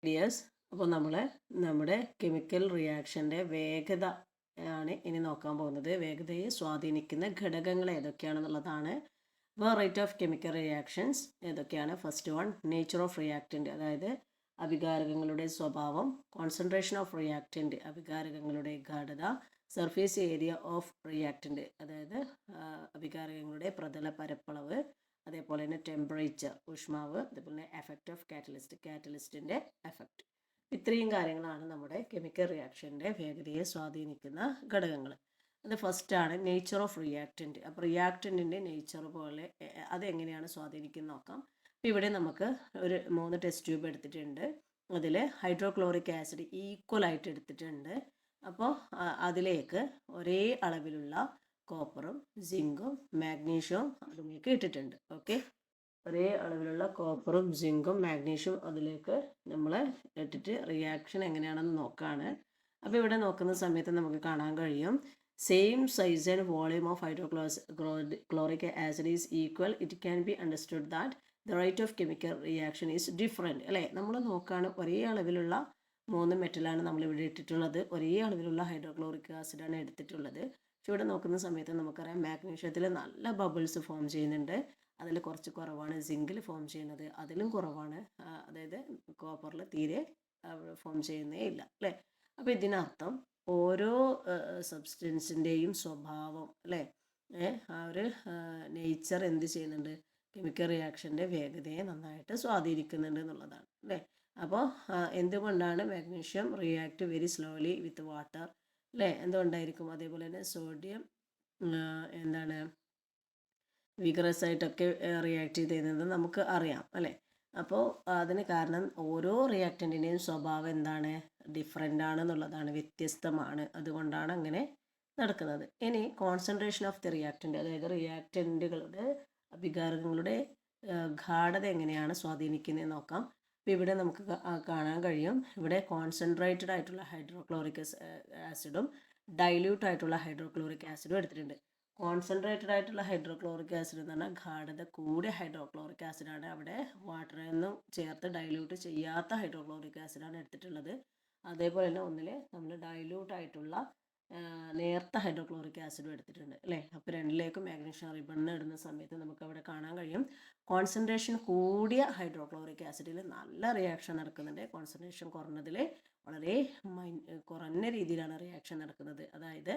Dears, അപ്പോൾ നമ്മുടെ chemical റിയാക്ഷൻ്റെ വേഗത ആണ് ഇനി നോക്കാൻ പോകുന്നത്. വേഗതയെ സ്വാധീനിക്കുന്ന ഘടകങ്ങൾ ഏതൊക്കെയാണെന്നുള്ളതാണ്. അപ്പോൾ റേറ്റ് ഓഫ് കെമിക്കൽ റിയാക്ഷൻസ് ഏതൊക്കെയാണ്? First one, nature of reactant, അതായത് അഭികാരകങ്ങളുടെ സ്വഭാവം. കോൺസെൻട്രേഷൻ ഓഫ് റിയാക്റ്റൻ്റ്, അഭികാരകങ്ങളുടെ ഗാഢത. സർഫേസ് ഏരിയ ഓഫ് റിയാക്റ്റൻ്റ്, അതായത് അഭികാരകങ്ങളുടെ പ്രതല പരപ്പളവ്. അതേപോലെ തന്നെ ടെമ്പറേച്ചർ, ഊഷ്മാവ്. അതേപോലെ തന്നെ എഫക്റ്റ് ഓഫ് കാറ്റലിസ്റ്റിൻ്റെ എഫക്റ്റ്. ഇത്രയും കാര്യങ്ങളാണ് നമ്മുടെ കെമിക്കൽ റിയാക്ഷൻ്റെ വേഗതയെ സ്വാധീനിക്കുന്ന ഘടകങ്ങൾ. അത് ഫസ്റ്റാണ് നേച്ചർ ഓഫ് റിയാക്റ്റൻ്റ്. അപ്പോൾ റിയാക്റ്റൻറ്റിൻ്റെ നേച്ചർ പോലെ അതെങ്ങനെയാണ് സ്വാധീനിക്കുന്നത് നോക്കാം. അപ്പോൾ ഇവിടെ നമുക്ക് ഒരു 3 ടെസ്റ്റ് ട്യൂബ് എടുത്തിട്ടുണ്ട്. അതിൽ ഹൈഡ്രോക്ലോറിക് ആസിഡ് ഈക്വലായിട്ട് എടുത്തിട്ടുണ്ട്. അപ്പോൾ അതിലേക്ക് ഒരേ അളവിലുള്ള കോപ്പറും സിങ്കും മാഗ്നീഷ്യവും അതിലേക്ക് ഇട്ടിട്ടുണ്ട്. ഓക്കെ, ഒരേ അളവിലുള്ള കോപ്പറും സിങ്കും മാഗ്നീഷ്യവും അതിലേക്ക് നമ്മൾ ഇട്ടിട്ട് റിയാക്ഷൻ എങ്ങനെയാണെന്ന് നോക്കുകയാണ്. അപ്പോൾ ഇവിടെ നോക്കുന്ന സമയത്ത് നമുക്ക് കാണാൻ കഴിയും, same size and volume of hydrochloric acid is equal. It can be understood that the rate of chemical reaction is different. അല്ലേ, നമ്മൾ നോക്കുകയാണ്, ഒരേ അളവിലുള്ള 3 മെറ്റലാണ് നമ്മളിവിടെ ഇട്ടിട്ടുള്ളത്. ഒരേ അളവിലുള്ള ഹൈഡ്രോക്ലോറിക് ആസിഡാണ് എടുത്തിട്ടുള്ളത്. പക്ഷെ ഇവിടെ നോക്കുന്ന സമയത്ത് നമുക്കറിയാം മാഗ്നീഷ്യത്തിൽ നല്ല ബബിൾസ് ഫോം ചെയ്യുന്നുണ്ട്. അതിൽ കുറച്ച് കുറവാണ് സിങ്കിൽ ഫോം ചെയ്യുന്നത്, അതിലും കുറവാണ്. അതായത് കോപ്പറിൽ തീരെ ഫോം ചെയ്യുന്നേ ഇല്ല, അല്ലേ. അപ്പോൾ ഇതിനർത്ഥം ഓരോ സബ്സ്റ്റൻസിൻ്റെയും സ്വഭാവം, അല്ലേ, ആ ഒരു നേച്ചർ എന്ത് ചെയ്യുന്നുണ്ട്, കെമിക്കൽ റിയാക്ഷൻ്റെ വേഗതയെ നന്നായിട്ട് സ്വാധീനിക്കുന്നുണ്ട് എന്നുള്ളതാണ്, അല്ലേ. അപ്പോൾ എന്തുകൊണ്ടാണ് magnesium react very slowly with water, അല്ലേ, എന്തുകൊണ്ടായിരിക്കും? അതേപോലെ തന്നെ സോഡിയം എന്താണ് വിഗ്രസ് ആയിട്ടൊക്കെ റിയാക്ട് ചെയ്യുന്നത് നമുക്ക് അറിയാം, അല്ലേ. അപ്പോൾ അതിന് കാരണം ഓരോ റിയാക്റ്റൻറ്റിൻ്റെയും സ്വഭാവം എന്താണ്, ഡിഫറെൻ്റ് ആണെന്നുള്ളതാണ്, വ്യത്യസ്തമാണ്. അതുകൊണ്ടാണ് അങ്ങനെ നടക്കുന്നത്. ഇനി കോൺസെൻട്രേഷൻ ഓഫ് ദി റിയാക്റ്റൻ്റ്, അതായത് റിയാക്റ്റൻറ്റുകളുടെ അഭികാരകങ്ങളുടെ ഗാഢത എങ്ങനെയാണ് സ്വാധീനിക്കുന്നത് നോക്കാം. അപ്പോൾ ഇവിടെ നമുക്ക് കാണാൻ കഴിയും, ഇവിടെ കോൺസെൻട്രേറ്റഡ് ആയിട്ടുള്ള ഹൈഡ്രോക്ലോറിക് ആസിഡും ഡൈല്യൂട്ട് ആയിട്ടുള്ള ഹൈഡ്രോക്ലോറിക് ആസിഡും എടുത്തിട്ടുണ്ട്. കോൺസെൻട്രേറ്റഡ് ആയിട്ടുള്ള ഹൈഡ്രോക്ലോറിക് ആസിഡ് എന്ന് പറഞ്ഞാൽ ഗാഢത കൂടിയ ഹൈഡ്രോക്ലോറിക് ആസിഡാണ്. അവിടെ വാട്ടറിനൊന്നും ചേർത്ത് ഡൈല്യൂട്ട് ചെയ്യാത്ത ഹൈഡ്രോക്ലോറിക് ആസിഡാണ് എടുത്തിട്ടുള്ളത്. അതേപോലെ തന്നെ ഒന്നിൽ നമ്മൾ ഡൈല്യൂട്ട് ആയിട്ടുള്ള നേർത്ത ഹൈഡ്രോക്ലോറിക് ആസിഡും എടുത്തിട്ടുണ്ട്, അല്ലേ. അപ്പോൾ രണ്ടിലേക്കും മാഗ്നീഷ്യം റിബണ് ഇടുന്ന സമയത്ത് നമുക്ക് അവിടെ കാണാൻ കഴിയും, കോൺസെൻട്രേഷൻ കൂടിയ ഹൈഡ്രോക്ലോറിക് ആസിഡിൽ നല്ല റിയാക്ഷൻ നടക്കുന്നുണ്ട്. കോൺസെൻട്രേഷൻ കുറഞ്ഞതിൽ വളരെ കുറഞ്ഞ രീതിയിലാണ് റിയാക്ഷൻ നടക്കുന്നത്. അതായത്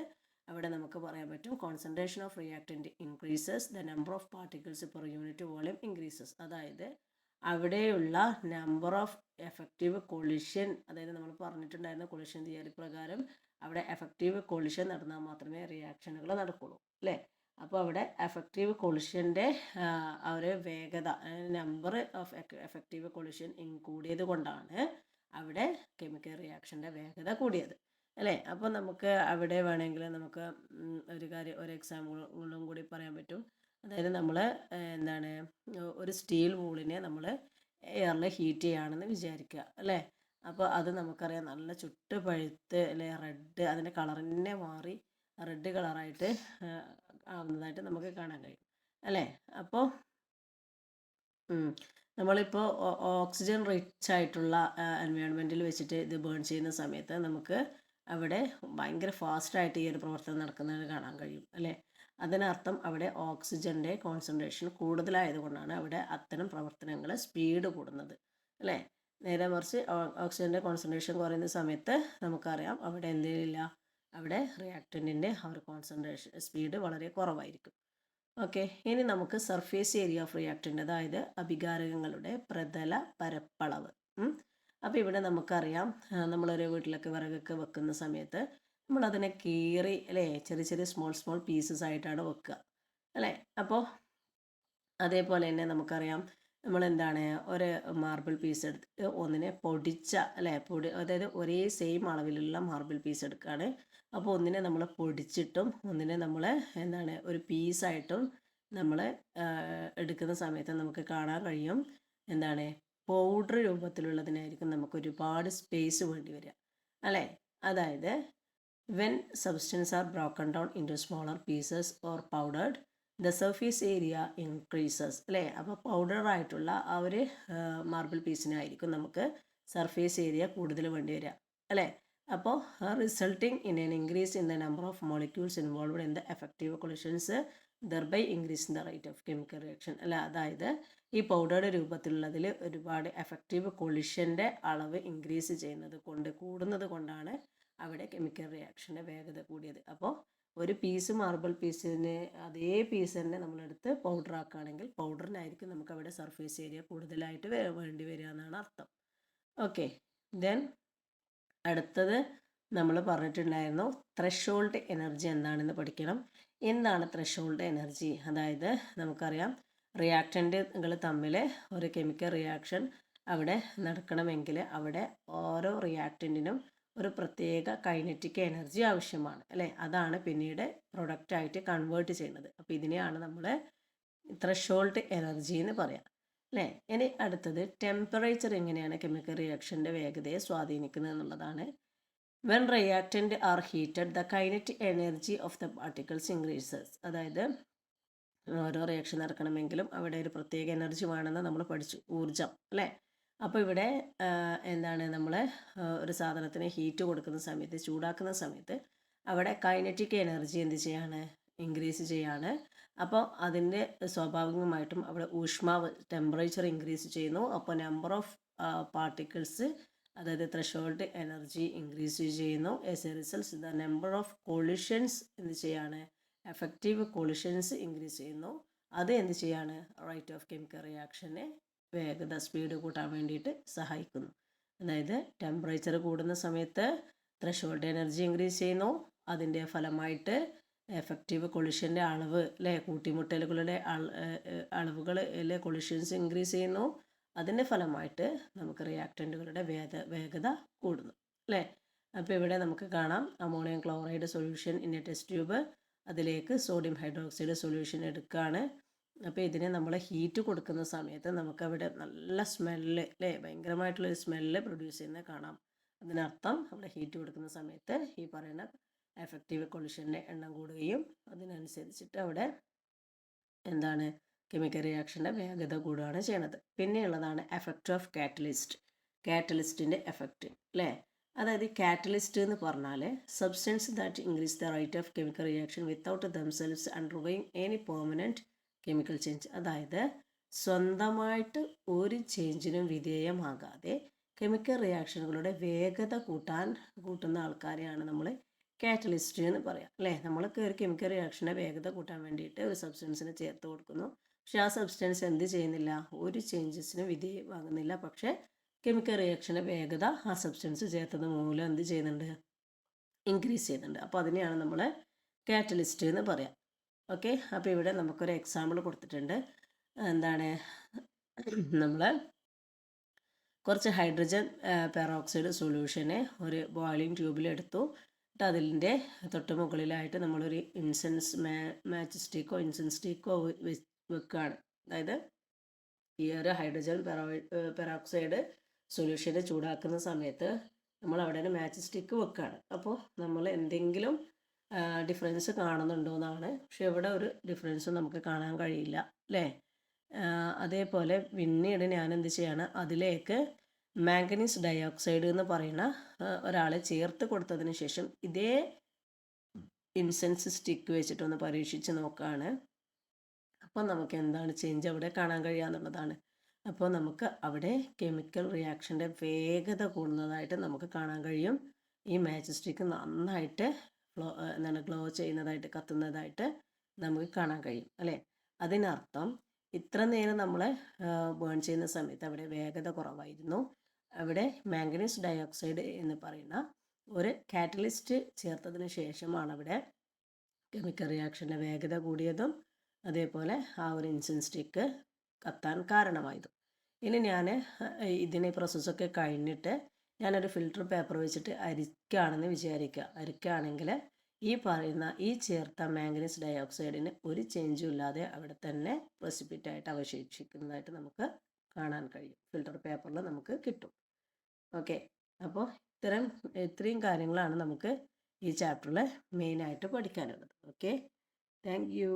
അവിടെ നമുക്ക് പറയാൻ പറ്റും, concentration of reactant increases, the number of particles per unit volume increases. അതായത് അവിടെയുള്ള നമ്പർ ഓഫ് എഫക്റ്റീവ് കൊളിഷൻ, അതായത് നമ്മൾ പറഞ്ഞിട്ടുണ്ടായിരുന്ന കൊളിഷൻ തിയറി പ്രകാരം അവിടെ എഫക്റ്റീവ് കൊളിഷൻ നടന്നാൽ മാത്രമേ റിയാക്ഷനുകൾ നടക്കുള്ളൂ, അല്ലേ. അപ്പോൾ അവിടെ എഫക്റ്റീവ് കൊളിഷൻ്റെ ആ ഒരു വേഗത, നമ്പർ ഓഫ് എഫക്റ്റീവ് കൊളിഷൻ കൂടിയത് കൊണ്ടാണ് അവിടെ കെമിക്കൽ റിയാക്ഷൻ്റെ വേഗത കൂടിയത്, അല്ലേ. അപ്പോൾ നമുക്ക് അവിടെ വേണമെങ്കിൽ നമുക്ക് ഒരു എക്സാമ്പിളും കൂടി പറയാൻ പറ്റും. അതായത് നമ്മൾ എന്താണ്, ഒരു സ്റ്റീൽ വൂളിനെ നമ്മൾ എയറിൽ ഹീറ്റ് ചെയ്യുകയാണെന്ന് വിചാരിക്കുക, അല്ലേ. അപ്പോൾ അത് നമുക്കറിയാം നല്ല ചുട്ട് പഴുത്ത്, അല്ലെ, റെഡ്, അതിൻ്റെ കളർ തന്നെ മാറി റെഡ് കളറായിട്ട് ആവുന്നതായിട്ട് നമുക്ക് കാണാൻ കഴിയും, അല്ലേ. അപ്പോൾ നമ്മളിപ്പോൾ ഓക്സിജൻ റിച്ച് ആയിട്ടുള്ള എൻവയോൺമെൻറ്റിൽ വെച്ചിട്ട് ഇത് ബേൺ ചെയ്യുന്ന സമയത്ത് നമുക്ക് അവിടെ ഭയങ്കര ഫാസ്റ്റായിട്ട് ഈ ഒരു പ്രവർത്തനം നടക്കുന്നത് കാണാൻ കഴിയും, അല്ലേ. അതിനർത്ഥം അവിടെ ഓക്സിജൻ്റെ കോൺസെൻട്രേഷൻ കൂടുതലായതുകൊണ്ടാണ് അവിടെ അത്തരം പ്രവർത്തനങ്ങൾ സ്പീഡ് കൂടുന്നത്, അല്ലേ. നേരെ മറിച്ച് ഓക്സിജൻ്റെ കോൺസെൻട്രേഷൻ കുറയുന്ന സമയത്ത് നമുക്കറിയാം അവിടെ എന്തില്ല, അവിടെ റിയാക്റ്റൻറ്റിൻ്റെ ആ ഒരു കോൺസെൻട്രേഷൻ സ്പീഡ് വളരെ കുറവായിരിക്കും. ഓക്കെ, ഇനി നമുക്ക് സർഫേസ് ഏരിയ ഓഫ് റിയാക്റ്റൻ്റ്, അതായത് അഭികാരകങ്ങളുടെ പ്രതല പരപ്പളവ്. അപ്പോൾ ഇവിടെ നമുക്കറിയാം, നമ്മളൊരു വീട്ടിലൊക്കെ വിറകൊക്കെ വെക്കുന്ന സമയത്ത് നമ്മളതിനെ കീറി, അല്ലേ, ചെറിയ ചെറിയ സ്മോൾ പീസസ് ആയിട്ടാണ് വെക്കുക, അല്ലേ. അപ്പോൾ അതേപോലെ തന്നെ നമുക്കറിയാം, നമ്മളെന്താണ്, ഒരു മാർബിൾ പീസ് എടുത്തിട്ട് ഒന്നിനെ പൊടിച്ച, അല്ലേ, അതായത് ഒരേ സെയിം അളവിലുള്ള മാർബിൾ പീസ് എടുക്കുകയാണ്. അപ്പോൾ ഒന്നിനെ നമ്മൾ പൊടിച്ചിട്ടും ഒന്നിനെ നമ്മൾ എന്താണ് ഒരു പീസായിട്ടും നമ്മൾ എടുക്കുന്ന സമയത്ത് നമുക്ക് കാണാൻ കഴിയും, എന്താണ്, പൗഡർ രൂപത്തിലുള്ളതിനായിരിക്കും നമുക്ക് ഒരുപാട് സ്പേസ് വേണ്ടി വരിക, അല്ലേ. അതായത് when substance R broken down into smaller pieces or powdered, the surface area increases, അല്ലേ. അപ്പോൾ പൗഡറായിട്ടുള്ള ആ ഒരു മാർബിൾ പീസിനായിരിക്കും നമുക്ക് സർഫേസ് ഏരിയ കൂടുതൽ വേണ്ടി വരിക അല്ലേ. അപ്പോൾ resulting in N increase in the number of molecules involved in the effective collisions ദർബൈ increase in the rate of chemical reaction അല്ല. അതായത് ഈ പൗഡറുടെ രൂപത്തിലുള്ളതിൽ ഒരുപാട് എഫക്റ്റീവ് കൊളിഷൻ്റെ അളവ് ഇൻക്രീസ് ചെയ്യുന്നത് കൊണ്ട് കൂടുന്നത് കൊണ്ടാണ് അവിടെ കെമിക്കൽ റിയാക്ഷൻ്റെ വേഗത കൂടിയത്. അപ്പോൾ ഒരു പീസ് മാർബിൾ പീസിന് അതേ പീസ് തന്നെ നമ്മളെടുത്ത് പൗഡർ ആക്കുകയാണെങ്കിൽ പൗഡറിനായിരിക്കും നമുക്ക് അവിടെ സർഫേസ് ഏരിയ കൂടുതലായിട്ട് വേണ്ടി വരിക എന്നാണ് അർത്ഥം. ഓക്കെ, ദെൻ അടുത്തത് നമ്മൾ പറഞ്ഞിട്ടുണ്ടായിരുന്നു ത്രെഷോൾഡ് എനർജി എന്താണെന്ന് പഠിക്കണം. എന്താണ് ത്രെഷോൾഡ് എനർജി? അതായത് നമുക്കറിയാം റിയാക്റ്റൻറ്റുകൾ തമ്മിൽ ഒരു കെമിക്കൽ റിയാക്ഷൻ അവിടെ നടക്കണമെങ്കിൽ അവിടെ ഓരോ റിയാക്റ്റൻറ്റിനും ഒരു പ്രത്യേക കൈനറ്റിക് എനർജി ആവശ്യമാണ് അല്ലേ. അതാണ് പിന്നീട് പ്രൊഡക്റ്റായിട്ട് കൺവേർട്ട് ചെയ്യുന്നത്. അപ്പോൾ ഇതിനെയാണ് നമ്മൾ ത്രെഷോൾഡ് എനർജി എന്ന് പറയാം അല്ലേ. ഇനി അടുത്തത് ടെമ്പറേച്ചർ എങ്ങനെയാണ് കെമിക്കൽ റിയാക്ഷൻ്റെ വേഗതയെ സ്വാധീനിക്കുന്നത് എന്നുള്ളതാണ്. When reactant R heated the kinetic energy of the particles increases. അതായത് ഓരോ റിയാക്ഷൻ നടക്കണമെങ്കിലും അവിടെ ഒരു പ്രത്യേക എനർജി വേണമെന്ന് നമ്മൾ പഠിച്ചു, ഊർജം അല്ലേ. അപ്പോൾ ഇവിടെ എന്താണ് നമ്മൾ ഒരു സാധനത്തിന് ഹീറ്റ് കൊടുക്കുന്ന സമയത്ത്, ചൂടാക്കുന്ന സമയത്ത് അവിടെ കൈനറ്റിക് എനർജി എന്ത് ചെയ്യാണ്, ഇൻക്രീസ് ചെയ്യാണ്. അപ്പോൾ അതിൻ്റെ സ്വാഭാവികമായിട്ടും അവിടെ ഊഷ്മാവ് ടെമ്പറേച്ചർ ഇൻക്രീസ് ചെയ്യുന്നു. അപ്പോൾ നമ്പർ ഓഫ് പാർട്ടിക്കിൾസ് അതായത് ത്രെഷോൾഡ് എനർജി ഇൻക്രീസ് ചെയ്യുന്നു. As A result the number of collisions എന്ത് ചെയ്യാണ്, എഫക്റ്റീവ് കൊളിഷൻസ് ഇൻക്രീസ് ചെയ്യുന്നു. അത് എന്ത് ചെയ്യാണ്, റേറ്റ് ഓഫ് കെമിക്കൽ റിയാക്ഷനെ വേഗത സ്പീഡ് കൂട്ടാൻ വേണ്ടിയിട്ട് സഹായിക്കുന്നു. അതായത് ടെമ്പറേച്ചർ കൂടുന്ന സമയത്ത് ത്രെഷോൾഡ് എനർജി ഇൻക്രീസ് ചെയ്യുന്നു. അതിൻ്റെ ഫലമായിട്ട് എഫക്റ്റീവ് കൊളിഷൻ്റെ അളവ് അല്ലേ, കൂട്ടിമുട്ടലുകളുടെ അളവുകൾ അല്ലെ കൊളിഷൻസ് ഇൻക്രീസ് ചെയ്യുന്നു. അതിൻ്റെ ഫലമായിട്ട് നമുക്ക് റിയാക്റ്റൻറ്റുകളുടെ വേഗത കൂടുന്നു അല്ലേ. അപ്പോൾ ഇവിടെ നമുക്ക് കാണാം ammonium chloride solution in A test tube, അതിലേക്ക് സോഡിയം ഹൈഡ്രോക്സൈഡ് സൊല്യൂഷൻ എടുക്കുകയാണ്. അപ്പോൾ ഇതിനെ നമ്മൾ ഹീറ്റ് കൊടുക്കുന്ന സമയത്ത് നമുക്കവിടെ നല്ല സ്മെല്ല് അല്ലേ, ഭയങ്കരമായിട്ടുള്ളൊരു സ്മെല്ല് പ്രൊഡ്യൂസ് ചെയ്യുന്നത് കാണാം. അതിനർത്ഥം അവിടെ ഹീറ്റ് കൊടുക്കുന്ന സമയത്ത് ഈ പറയുന്ന എഫക്റ്റീവ് കൊളിഷൻ്റെ എണ്ണം കൂടുകയും അതിനനുസരിച്ചിട്ട് അവിടെ എന്താണ് കെമിക്കൽ റിയാക്ഷൻ്റെ വേഗത കൂടുകയാണ് ചെയ്യണത്. പിന്നെയുള്ളതാണ് എഫക്റ്റ് ഓഫ് കാറ്റലിസ്റ്റ്, കാറ്റലിസ്റ്റിൻ്റെ എഫക്റ്റ് അല്ലേ. അതായത് കാറ്റലിസ്റ്റ് എന്ന് പറഞ്ഞാൽ substance that increase the rate of chemical reaction without themselves undergoing any permanent chemical change. അതായത് സ്വന്തമായിട്ട് ഒരു ചേഞ്ചിനും വിധേയമാകാതെ കെമിക്കൽ റിയാക്ഷനുകളുടെ വേഗത കൂട്ടുന്ന ആൾക്കാരെയാണ് നമ്മൾ കാറ്റലിസ്റ്റ് എന്ന് പറയാം അല്ലേ. നമ്മളൊക്കെ ഒരു കെമിക്കൽ റിയാക്ഷൻ്റെ വേഗത കൂട്ടാൻ വേണ്ടിയിട്ട് ഒരു സബ്സ്റ്റൻസിനെ ചേർത്ത് കൊടുക്കുന്നു. പക്ഷെ ആ സബ്സ്റ്റൻസ് എന്ത് ചെയ്യുന്നില്ല, ഒരു ചേഞ്ചസിനും വിധേയമാകുന്നില്ല. പക്ഷേ കെമിക്കൽ റിയാക്ഷൻ്റെ വേഗത ആ സബ്സ്റ്റൻസ് ചേർത്തത് മൂലം എന്ത് ചെയ്യുന്നുണ്ട്, ഇൻക്രീസ് ചെയ്യുന്നുണ്ട്. അപ്പോൾ അതിനെയാണ് നമ്മൾ കാറ്റലിസ്റ്റ് എന്ന് പറയാം. ഓക്കെ, അപ്പോൾ ഇവിടെ നമുക്കൊരു എക്സാമ്പിൾ കൊടുത്തിട്ടുണ്ട്. എന്താണ്, നമ്മൾ കുറച്ച് ഹൈഡ്രജൻ പെറോക്സൈഡ് സൊല്യൂഷനെ ഒരു ബോയിലിംഗ് ട്യൂബിലെടുത്തു. എന്നിട്ട് അതിൻ്റെ തൊട്ട് മുകളിലായിട്ട് നമ്മളൊരു മാച്ച് സ്റ്റിക്കോ ഇൻസെൻസ് സ്റ്റിക്കോ വെക്കുകയാണ്. അതായത് ഈ ഒരു ഹൈഡ്രജൻ പെറോക്സൈഡ് സൊല്യൂഷനെ ചൂടാക്കുന്ന സമയത്ത് നമ്മൾ അവിടെ ഒരു മാച്ച് സ്റ്റിക്ക് വെക്കുകയാണ്. അപ്പോൾ നമ്മൾ എന്തെങ്കിലും ഡിഫറൻസ് കാണുന്നുണ്ടോ എന്നാണ്. പക്ഷെ ഇവിടെ ഒരു ഡിഫറൻസും നമുക്ക് കാണാൻ കഴിയില്ല അല്ലേ. അതേപോലെ പിന്നീട് ഞാൻ എന്ത് ചെയ്യാണ്, അതിലേക്ക് മാംഗനീസ് ഡയോക്സൈഡ് എന്ന് പറയുന്ന ഒരാളെ ചേർത്ത് കൊടുത്തതിന് ശേഷം ഇതേ ഇൻസെൻസ് സ്റ്റിക്ക് വെച്ചിട്ടൊന്ന് പരീക്ഷിച്ച് നോക്കുകയാണ്. അപ്പോൾ നമുക്ക് എന്താണ് ചേഞ്ച് അവിടെ കാണാൻ കഴിയുക എന്നുള്ളതാണ്. അപ്പോൾ നമുക്ക് അവിടെ കെമിക്കൽ റിയാക്ഷൻ്റെ വേഗത കൂടുന്നതായിട്ട് നമുക്ക് കാണാൻ കഴിയും. ഈ മാച്ച് സ്റ്റിക്ക് നന്നായിട്ട് ഗ്ലോ ചെയ്യുന്നതായിട്ട്, കത്തുന്നതായിട്ട് നമുക്ക് കാണാൻ കഴിയും അല്ലേ. അതിനർത്ഥം ഇത്ര നേരം നമ്മൾ ബേൺ ചെയ്യുന്ന സമയത്ത് അവിടെ വേഗത കുറവായിരുന്നു. അവിടെ മാംഗനീസ് ഡയോക്സൈഡ് എന്ന് പറയുന്ന ഒരു കാറ്റലിസ്റ്റ് ചേർത്തതിന് ശേഷമാണ് അവിടെ കെമിക്കൽ റിയാക്ഷൻ്റെ വേഗത കൂടിയതും അതേപോലെ ആ ഒരു ഇൻസെൻസ് സ്റ്റിക്ക് കത്താൻ കാരണമായതും. ഇനി ഞാൻ ഇതിനെ പ്രോസസ്സൊക്കെ കഴിഞ്ഞിട്ട് ഞാനൊരു ഫിൽറ്റർ പേപ്പർ വെച്ചിട്ട് അരിക്കുകയാണെന്ന് വിചാരിക്കുക. അരിക്കുകയാണെങ്കിൽ ഈ ചേർത്ത മാംഗനീസ് ഡയോക്സൈഡിന് ഒരു ചേഞ്ചും ഇല്ലാതെ അവിടെ തന്നെ പ്രസിപ്പിറ്റായിട്ട് അവശേഷിക്കുന്നതായിട്ട് നമുക്ക് കാണാൻ കഴിയും. ഫിൽറ്റർ പേപ്പറിൽ നമുക്ക് കിട്ടും. ഓക്കെ, അപ്പോൾ ഇത്രയും കാര്യങ്ങളാണ് നമുക്ക് ഈ ചാപ്റ്ററിൽ മെയിനായിട്ട് പഠിക്കാനുള്ളത്. Okay, thank you.